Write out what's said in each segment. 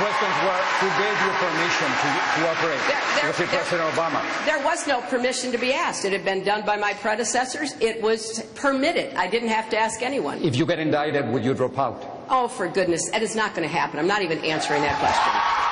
questions were, who gave you permission to operate? Was it President Obama? There was no permission to be asked. It had been done by my predecessors. It was permitted. I didn't have to ask anyone. If you get indicted, would you drop out? Oh, for goodness, that is not going to happen. I'm not even answering that question.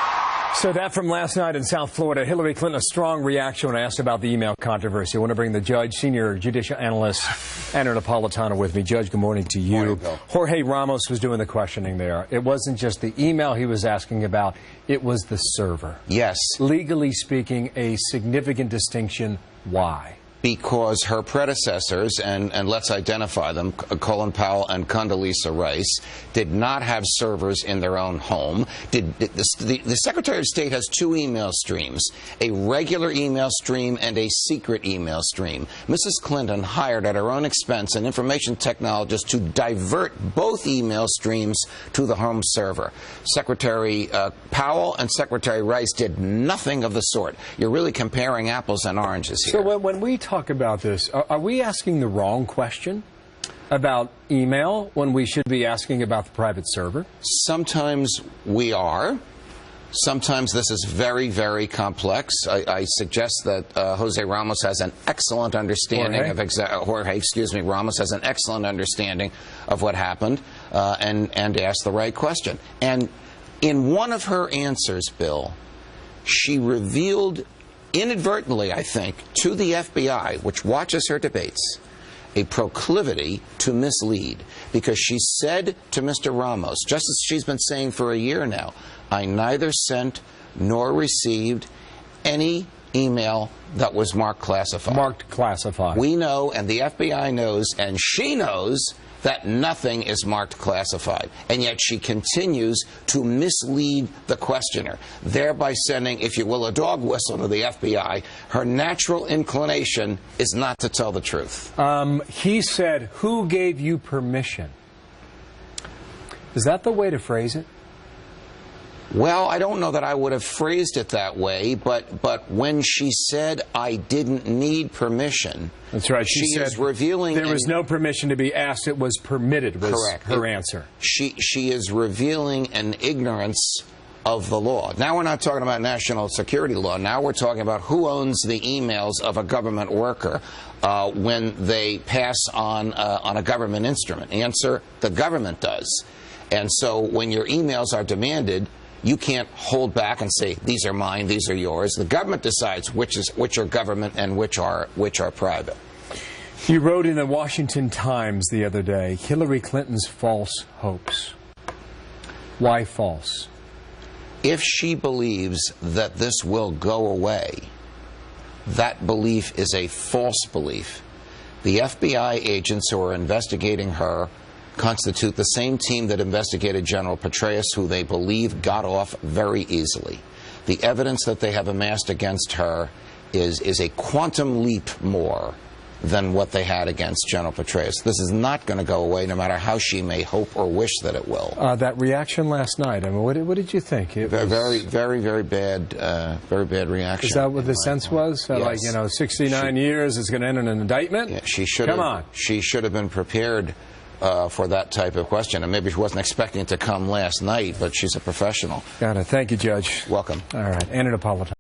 So that from last night in South Florida, Hillary Clinton, a strong reaction when asked about the email controversy. I want to bring the judge, senior judicial analyst, Anna Napolitano with me. Judge, good morning to you. Morning, Bill. Jorge Ramos was doing the questioning there. It wasn't just the email he was asking about, it was the server. Yes. Legally speaking, a significant distinction. Why? Because her predecessors, and let's identify them, Colin Powell and Condoleezza Rice, did not have servers in their own home. The Secretary of State has two email streams, a regular email stream and a secret email stream. Mrs. Clinton hired at her own expense an information technologist to divert both email streams to the home server. Secretary Powell and Secretary Rice did nothing of the sort. You're really comparing apples and oranges here. So when we talk about this, are we asking the wrong question about email when we should be asking about the private server? Sometimes we are. Sometimes this is very, very complex. I suggest that Jose Ramos has an excellent understanding of Ramos has an excellent understanding of what happened and asked the right question. And in one of her answers, Bill, she revealed inadvertently, I think, to the FBI, which watches her debates, a proclivity to mislead, because she said to Mr. Ramos, just as she's been saying for a year now, I neither sent nor received any email that was marked classified. Marked classified. We know, and the FBI knows, and she knows, that nothing is marked classified. And yet she continues to mislead the questioner, thereby sending, if you will, a dog whistle to the FBI. Her natural inclination is not to tell the truth. He said, who gave you permission? Is that the way to phrase it? Well, I don't know that I would have phrased it that way, but when she said I didn't need permission, that's right. She said is revealing there was no permission to be asked; it was permitted. Was correct. Her answer. She is revealing an ignorance of the law. Now we're not talking about national security law. Now we're talking about who owns the emails of a government worker when they pass on a government instrument. Answer: the government does. And so when your emails are demanded, you can't hold back and say, these are mine, these are yours. The government decides which are government and which are private. You wrote in the Washington Times the other day, Hillary Clinton's false hopes. Why false? If she believes that this will go away, that belief is a false belief. The FBI agents who are investigating her constitute the same team that investigated General Petraeus, who they believe got off very easily. The evidence that they have amassed against her is a quantum leap more than what they had against General Petraeus. This is not going to go away, no matter how she may hope or wish that it will. That reaction last night, I mean, what did you think? It was very bad reaction. Is that what the sense was? Yes. Like, 69 years is going to end in an indictment? Yeah, she should have been prepared for that type of question, and maybe she wasn't expecting it to come last night, but she's a professional. Got it. Thank you, Judge. Welcome. All right. Anna Napolitano.